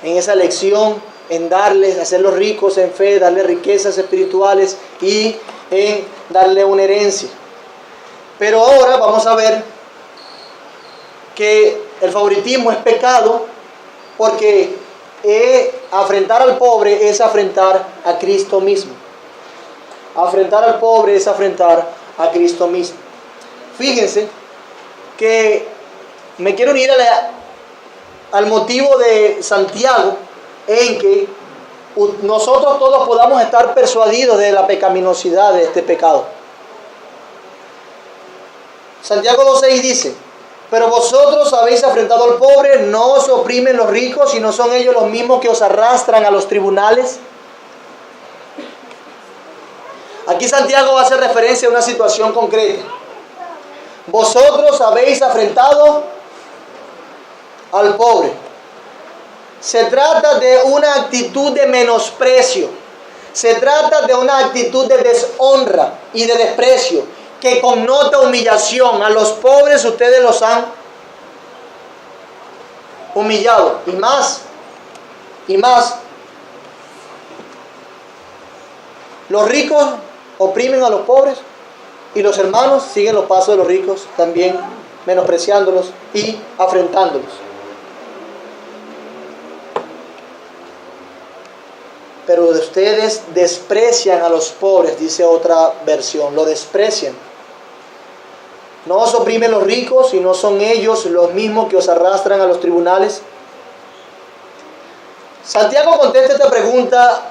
A: En esa lección, en darles, hacerlos ricos en fe, darles riquezas espirituales y en darle una herencia. Pero ahora vamos a ver que el favoritismo es pecado porque afrentar al pobre es afrentar a Cristo mismo. Afrentar al pobre es afrentar a Cristo mismo. Fíjense que me quiero unir al motivo de Santiago, en que nosotros todos podamos estar persuadidos de la pecaminosidad de este pecado. Santiago 2:6 dice: pero vosotros habéis afrentado al pobre, no os oprimen los ricos, y no son ellos los mismos que os arrastran a los tribunales. Aquí Santiago va a hacer referencia a una situación concreta. Vosotros habéis afrentado al pobre. Se trata de una actitud de menosprecio. Se trata de una actitud de deshonra y de desprecio que connota humillación. A los pobres ustedes los han humillado. Y más. Los ricos oprimen a los pobres y los hermanos siguen los pasos de los ricos, también menospreciándolos y afrentándolos. Pero ustedes desprecian a los pobres, dice otra versión, lo desprecian. No os oprimen los ricos, y no son ellos los mismos que os arrastran a los tribunales. Santiago contesta esta pregunta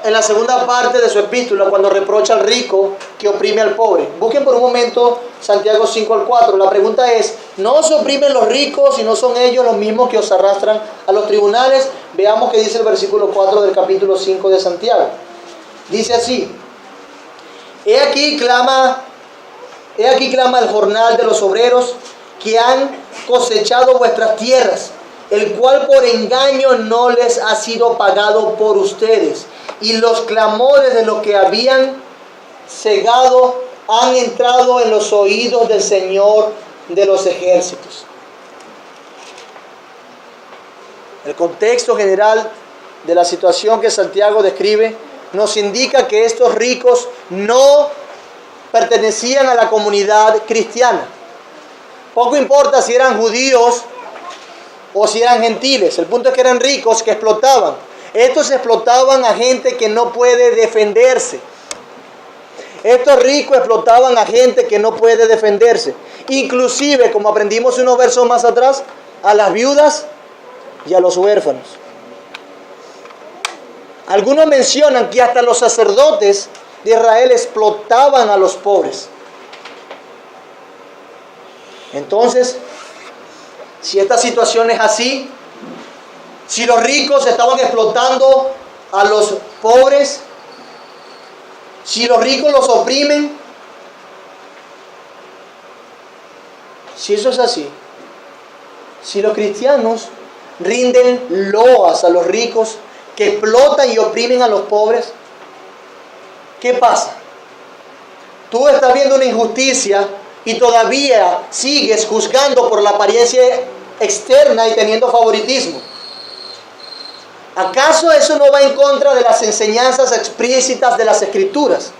A: en la segunda parte de su epístola, cuando reprocha al rico que oprime al pobre. Busquen por un momento Santiago 5:4. La pregunta es: ¿no os oprimen los ricos y no son ellos los mismos que os arrastran a los tribunales? Veamos qué dice el versículo 4 del capítulo 5 de Santiago. Dice así: He aquí clama el jornal de los obreros que han cosechado vuestras tierras, el cual por engaño no les ha sido pagado por ustedes, y los clamores de los que habían cegado han entrado en los oídos del Señor de los ejércitos. El contexto general de la situación que Santiago describe nos indica que estos ricos no pertenecían a la comunidad cristiana. Poco importa si eran judíos o si eran gentiles. El punto es que eran ricos que explotaban. Estos explotaban a gente que no puede defenderse. Estos ricos explotaban a gente que no puede defenderse. Inclusive, como aprendimos unos versos más atrás, a las viudas y a los huérfanos. Algunos mencionan que hasta los sacerdotes de Israel explotaban a los pobres. Entonces, si esta situación es así, si los ricos estaban explotando a los pobres, Si los ricos los oprimen, si eso es así, si los cristianos rinden loas a los ricos que explotan y oprimen a los pobres, ¿qué pasa? Tú estás viendo una injusticia y todavía sigues juzgando por la apariencia externa y teniendo favoritismo. ¿Acaso eso no va en contra de las enseñanzas explícitas de las Escrituras?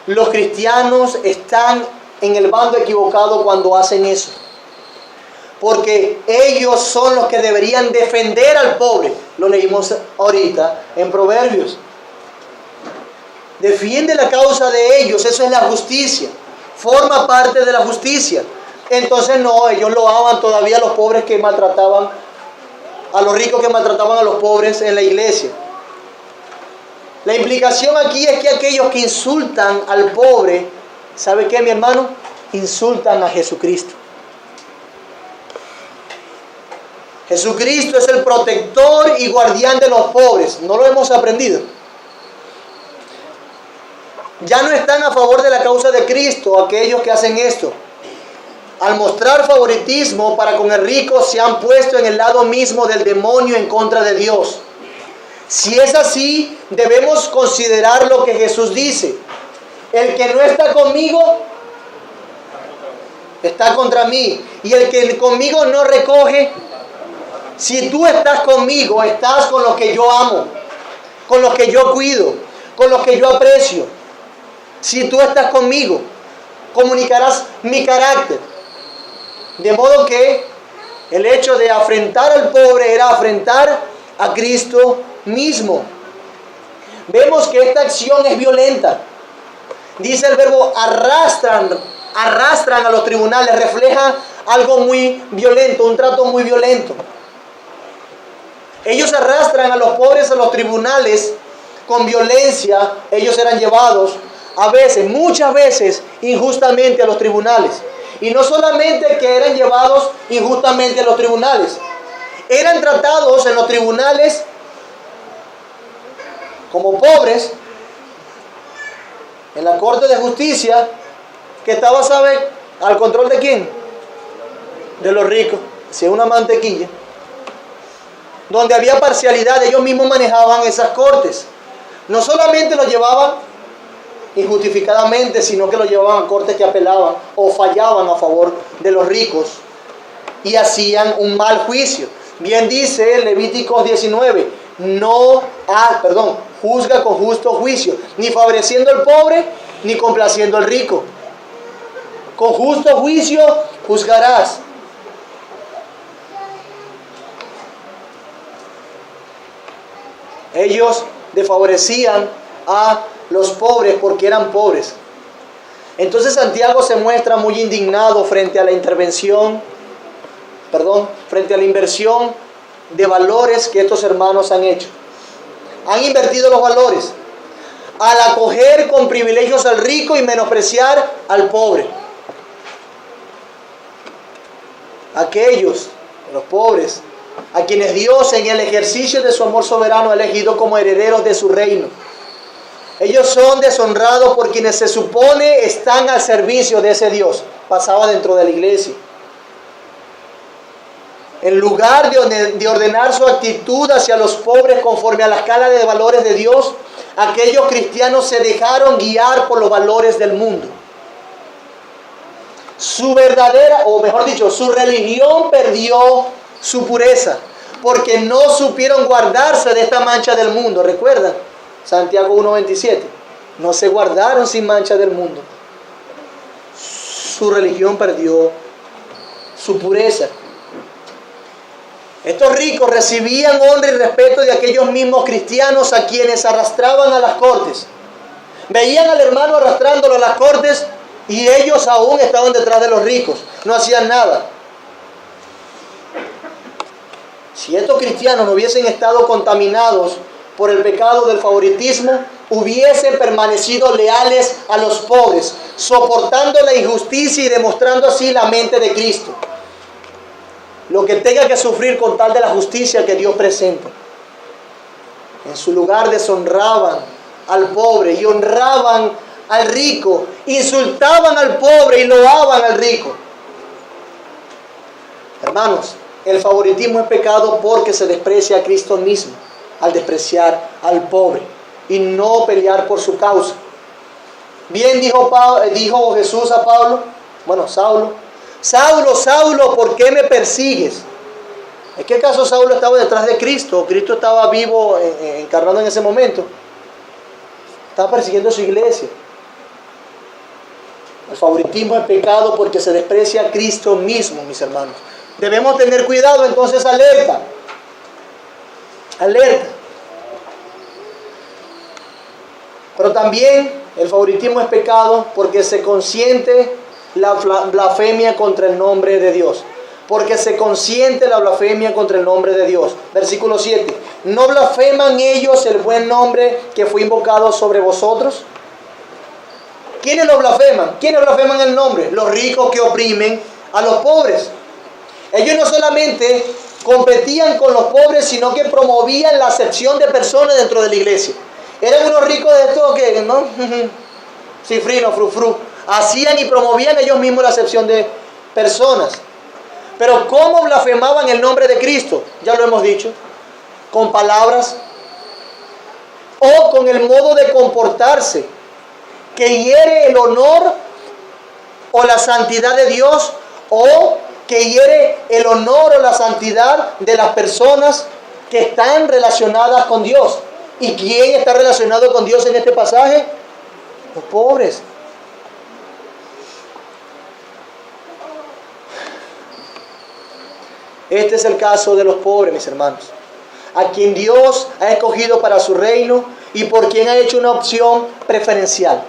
A: Los cristianos están en el bando equivocado cuando hacen eso, porque ellos son los que deberían defender al pobre. Lo leímos ahorita en Proverbios. Defiende la causa de ellos, eso es la justicia, forma parte de la justicia. Entonces no, ellos lo aman todavía a los pobres que maltrataban, a los ricos que maltrataban a los pobres en la iglesia. La implicación aquí es que aquellos que insultan al pobre, ¿sabe qué, mi hermano? Insultan a Jesucristo. Jesucristo es el protector y guardián de los pobres. ¿No lo hemos aprendido? Ya no están a favor de la causa de Cristo aquellos que hacen esto. Al mostrar favoritismo para con el rico, se han puesto en el lado mismo del demonio en contra de Dios. Si es así, debemos considerar lo que Jesús dice: el que no está conmigo, está contra mí. Y el que conmigo no recoge. Si tú estás conmigo, estás con los que yo amo, con los que yo cuido, con los que yo aprecio. Si tú estás conmigo, comunicarás mi carácter. De modo que el hecho de afrentar al pobre era afrentar a Cristo mismo. Vemos que esta acción es violenta. Dice el verbo arrastran a los tribunales, refleja algo muy violento, un trato muy violento. Ellos arrastran a los pobres a los tribunales con violencia. Ellos eran llevados a veces, muchas veces, injustamente a los tribunales. Y no solamente que eran llevados injustamente a los tribunales, eran tratados en los tribunales como pobres, en la corte de justicia, que estaba, ¿sabe?, al control de quién? De los ricos, si es una mantequilla, donde había parcialidad. Ellos mismos manejaban esas cortes. No solamente los llevaban injustificadamente, sino que lo llevaban a cortes que apelaban o fallaban a favor de los ricos y hacían un mal juicio. Bien dice Levíticos 19, juzga con justo juicio, ni favoreciendo al pobre, ni complaciendo al rico. Con justo juicio juzgarás. Ellos desfavorecían a los pobres porque eran pobres. Entonces Santiago se muestra muy indignado frente a la inversión de valores que estos hermanos han hecho. Han invertido los valores al acoger con privilegios al rico y menospreciar al pobre. Aquellos, los pobres, a quienes Dios en el ejercicio de su amor soberano ha elegido como herederos de su reino. Ellos son deshonrados por quienes se supone están al servicio de ese Dios. Pasaba dentro de la iglesia. En lugar de ordenar su actitud hacia los pobres conforme a la escala de valores de Dios, aquellos cristianos se dejaron guiar por los valores del mundo. Su religión perdió su pureza, porque no supieron guardarse de esta mancha del mundo. ¿Recuerdan? Santiago 1:27. No se guardaron sin mancha del mundo. Su religión perdió su pureza. Estos ricos recibían honra y respeto de aquellos mismos cristianos a quienes arrastraban a las cortes. Veían al hermano arrastrándolo a las cortes y ellos aún estaban detrás de los ricos. No hacían nada. Si estos cristianos no hubiesen estado contaminados por el pecado del favoritismo, hubiesen permanecido leales a los pobres, soportando la injusticia y demostrando así la mente de Cristo. Lo que tenga que sufrir con tal de la justicia que Dios presenta. En su lugar deshonraban al pobre y honraban al rico, insultaban al pobre y loaban al rico. Hermanos, el favoritismo es pecado porque se desprecia a Cristo mismo al despreciar al pobre y no pelear por su causa. Bien dijo Jesús a Saulo, Saulo, Saulo, ¿por qué me persigues? ¿En qué caso Saulo estaba detrás de Cristo? Cristo estaba vivo, encarnado en ese momento. Estaba persiguiendo a su iglesia. El favoritismo es pecado porque se desprecia a Cristo mismo, mis hermanos. Debemos tener cuidado, entonces alerta. Alerta. Pero también el favoritismo es pecado porque se consiente la blasfemia contra el nombre de Dios. Porque se consiente la blasfemia contra el nombre de Dios. Versículo 7. ¿No blasfeman ellos el buen nombre que fue invocado sobre vosotros? ¿Quiénes lo blasfeman? ¿Quiénes blasfeman el nombre? Los ricos que oprimen a los pobres. Ellos no solamente competían con los pobres, sino que promovían la acepción de personas dentro de la iglesia. Eran unos ricos de estos que, ¿no? Cifrino, frufru. Hacían y promovían ellos mismos la acepción de personas. Pero ¿cómo blasfemaban el nombre de Cristo? Ya lo hemos dicho. Con palabras o con el modo de comportarse que hiere el honor o la santidad de Dios, o que hiere el honor o la santidad de las personas que están relacionadas con Dios. ¿Y quién está relacionado con Dios en este pasaje? Los pobres. Este es el caso de los pobres, mis hermanos, a quien Dios ha escogido para su reino y por quien ha hecho una opción preferencial.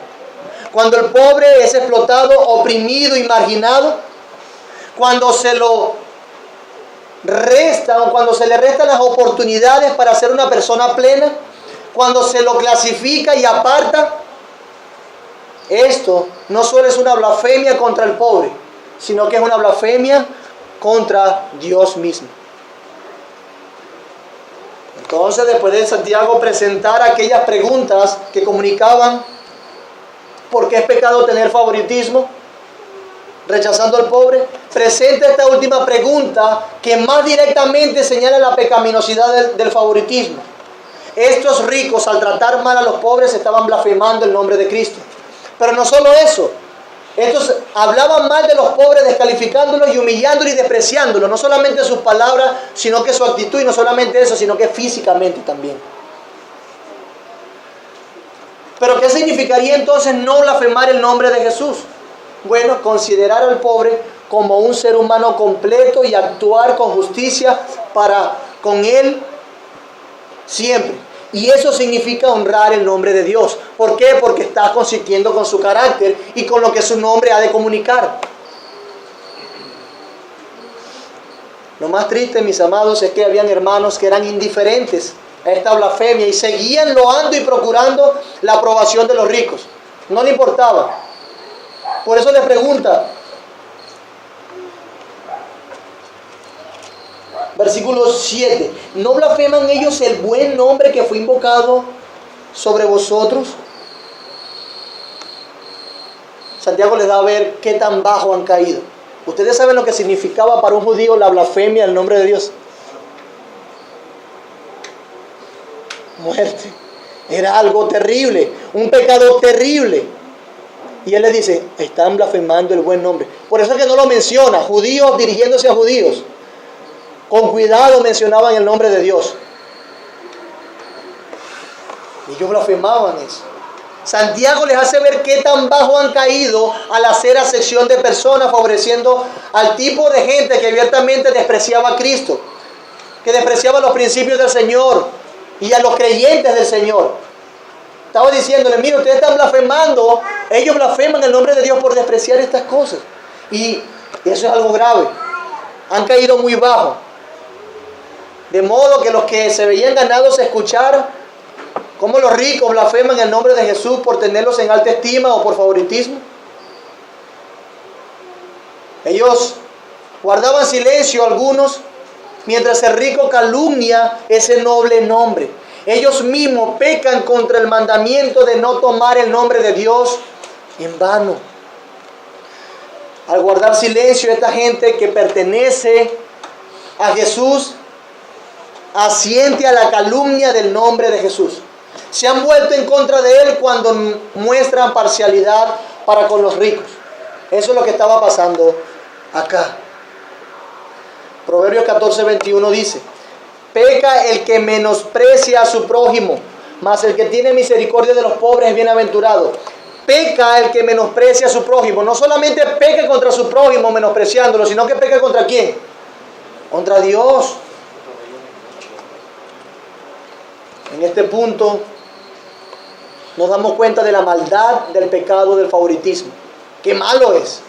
A: Cuando el pobre es explotado, oprimido y marginado, cuando se lo restan o cuando se le restan las oportunidades para ser una persona plena, cuando se lo clasifica y aparta, esto no solo es una blasfemia contra el pobre, sino que es una blasfemia contra Dios mismo. Entonces, después de Santiago presentar aquellas preguntas que comunicaban por qué es pecado tener favoritismo, rechazando al pobre, presenta esta última pregunta que más directamente señala la pecaminosidad del favoritismo. Estos ricos, al tratar mal a los pobres, estaban blasfemando el nombre de Cristo. Pero no solo eso, estos hablaban mal de los pobres, descalificándolos y humillándolos y despreciándolos, no solamente sus palabras, sino que su actitud, y no solamente eso, sino que físicamente también. Pero ¿qué significaría entonces no blasfemar el nombre de Jesús? Bueno, considerar al pobre como un ser humano completo y actuar con justicia para con él siempre. Y eso significa honrar el nombre de Dios. ¿Por qué? Porque está consintiendo con su carácter y con lo que su nombre ha de comunicar. Lo más triste, mis amados, es que habían hermanos que eran indiferentes a esta blasfemia y seguían loando y procurando la aprobación de los ricos. No le importaba. Por eso le pregunta, versículo 7, ¿no blasfeman ellos el buen nombre que fue invocado sobre vosotros? Santiago les da a ver qué tan bajo han caído. ¿Ustedes saben lo que significaba para un judío la blasfemia del nombre de Dios? Muerte. Era algo terrible, un pecado terrible. Y él les dice, están blasfemando el buen nombre. Por eso es que no lo menciona, judíos dirigiéndose a judíos. Con cuidado mencionaban el nombre de Dios. Y ellos blasfemaban eso. Santiago les hace ver qué tan bajo han caído al hacer acepción de personas, favoreciendo al tipo de gente que abiertamente despreciaba a Cristo, que despreciaba los principios del Señor y a los creyentes del Señor. Estaba diciéndole, mira, ustedes están blasfemando, ellos blasfeman el nombre de Dios por despreciar estas cosas. Y eso es algo grave. Han caído muy bajo. De modo que los que se veían ganados a escuchar cómo los ricos blasfeman el nombre de Jesús por tenerlos en alta estima o por favoritismo, ellos guardaban silencio algunos, mientras el rico calumnia ese noble nombre. Ellos mismos pecan contra el mandamiento de no tomar el nombre de Dios en vano. Al guardar silencio, esta gente que pertenece a Jesús asiente a la calumnia del nombre de Jesús. Se han vuelto en contra de Él cuando muestran parcialidad para con los ricos. Eso es lo que estaba pasando acá. Proverbios 14:21 dice: peca el que menosprecia a su prójimo, mas el que tiene misericordia de los pobres es bienaventurado. Peca el que menosprecia a su prójimo. No solamente peca contra su prójimo menospreciándolo, sino que peca contra ¿quién? Contra Dios. En este punto nos damos cuenta de la maldad del pecado del favoritismo. ¡Qué malo es!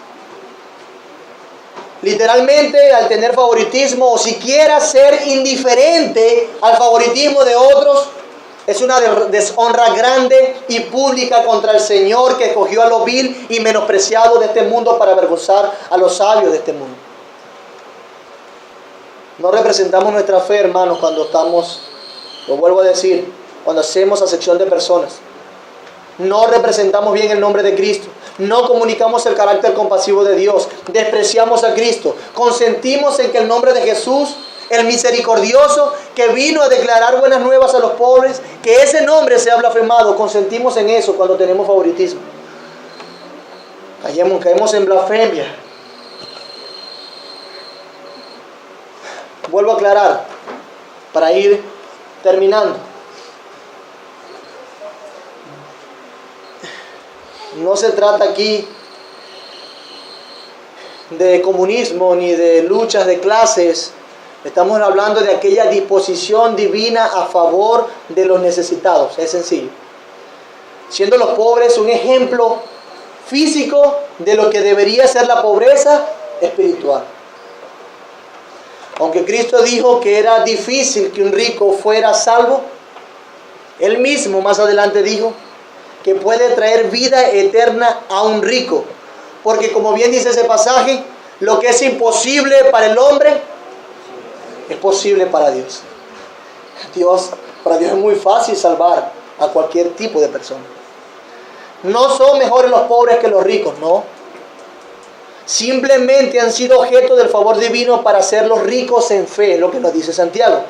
A: Literalmente, al tener favoritismo o siquiera ser indiferente al favoritismo de otros, es una deshonra grande y pública contra el Señor, que escogió a lo vil y menospreciado de este mundo para avergonzar a los sabios de este mundo. No representamos nuestra fe, hermanos, cuando estamos, lo vuelvo a decir, cuando hacemos acepción de personas. No representamos bien el nombre de Cristo. No comunicamos el carácter compasivo de Dios. Despreciamos a Cristo. Consentimos en que el nombre de Jesús, el misericordioso, que vino a declarar buenas nuevas a los pobres, que ese nombre sea blasfemado. Consentimos en eso cuando tenemos favoritismo. Caemos en blasfemia. Vuelvo a aclarar para ir terminando. No se trata aquí de comunismo ni de luchas de clases. Estamos hablando de aquella disposición divina a favor de los necesitados. Es sencillo. Siendo los pobres un ejemplo físico de lo que debería ser la pobreza espiritual. Aunque Cristo dijo que era difícil que un rico fuera salvo, Él mismo más adelante dijo que puede traer vida eterna a un rico. Porque como bien dice ese pasaje, lo que es imposible para el hombre es posible para Dios. Para Dios es muy fácil salvar a cualquier tipo de persona. No son mejores los pobres que los ricos, no. Simplemente han sido objeto del favor divino para hacerlos ricos en fe, lo que nos dice Santiago.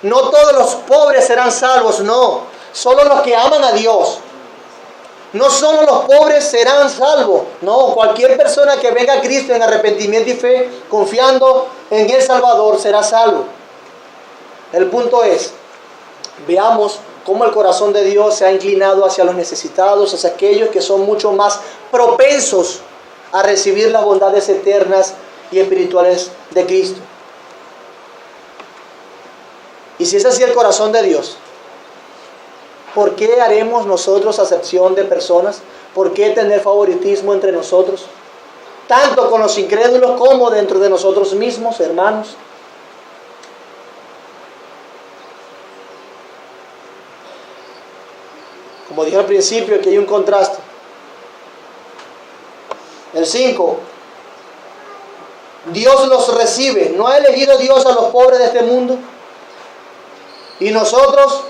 A: No todos los pobres serán salvos, no. Solo los que aman a Dios. No solo los pobres serán salvos, no, cualquier persona que venga a Cristo en arrepentimiento y fe, confiando en el Salvador, será salvo. El punto es, veamos cómo el corazón de Dios se ha inclinado hacia los necesitados, hacia aquellos que son mucho más propensos a recibir las bondades eternas y espirituales de Cristo. Y si es así el corazón de Dios, ¿por qué haremos nosotros acepción de personas? ¿Por qué tener favoritismo entre nosotros? Tanto con los incrédulos como dentro de nosotros mismos, hermanos. Como dije al principio, aquí hay un contraste. El 5. Dios los recibe. ¿No ha elegido Dios a los pobres de este mundo? Y nosotros,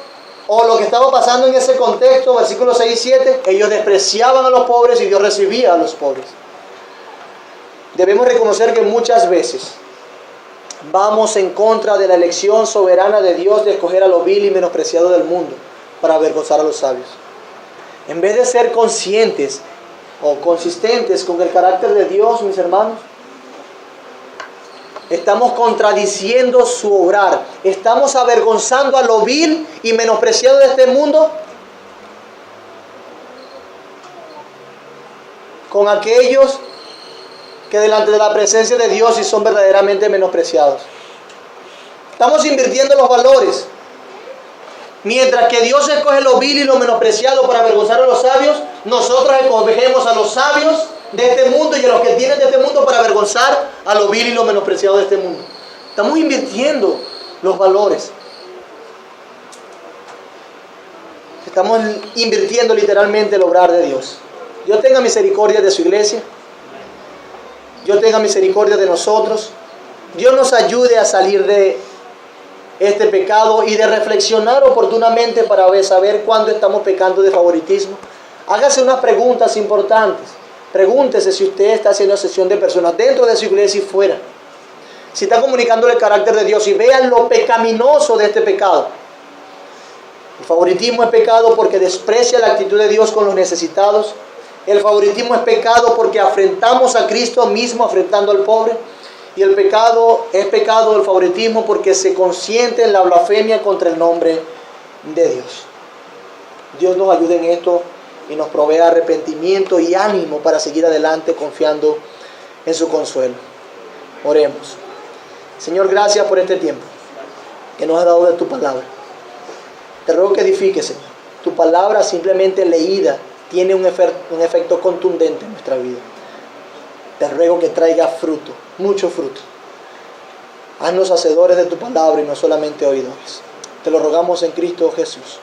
A: o lo que estaba pasando en ese contexto, versículos 6 y 7, ellos despreciaban a los pobres y Dios recibía a los pobres. Debemos reconocer que muchas veces vamos en contra de la elección soberana de Dios de escoger a lo vil y menospreciado del mundo para avergonzar a los sabios. En vez de ser conscientes o consistentes con el carácter de Dios, mis hermanos, estamos contradiciendo su obrar. Estamos avergonzando a lo vil y menospreciado de este mundo con aquellos que delante de la presencia de Dios sí son verdaderamente menospreciados. Estamos invirtiendo los valores. Mientras que Dios escoge lo vil y lo menospreciado para avergonzar a los sabios, nosotros escogemos a los sabios de este mundo y a los que tienen de este mundo para avergonzar a lo vil y lo menospreciado de este mundo. Estamos invirtiendo los valores. Estamos invirtiendo literalmente el obrar de Dios. Dios tenga misericordia de su iglesia. Dios tenga misericordia de nosotros. Dios nos ayude a salir de este pecado y de reflexionar oportunamente para saber cuándo estamos pecando de favoritismo. Hágase unas preguntas importantes. Pregúntese si usted está haciendo excepción de personas dentro de su iglesia y fuera. Si está comunicándole el carácter de Dios, y vean lo pecaminoso de este pecado. El favoritismo es pecado porque desprecia la actitud de Dios con los necesitados. El favoritismo es pecado porque afrentamos a Cristo mismo afrentando al pobre. Y el pecado es pecado del favoritismo porque se consiente en la blasfemia contra el nombre de Dios. Dios nos ayude en esto y nos provea arrepentimiento y ánimo para seguir adelante confiando en su consuelo. Oremos. Señor, gracias por este tiempo que nos has dado de tu palabra. Te ruego que edifiques, Señor. Tu palabra simplemente leída tiene un efecto contundente en nuestra vida. Te ruego que traiga fruto, mucho fruto. Haznos hacedores de tu palabra y no solamente oidores. Te lo rogamos en Cristo Jesús.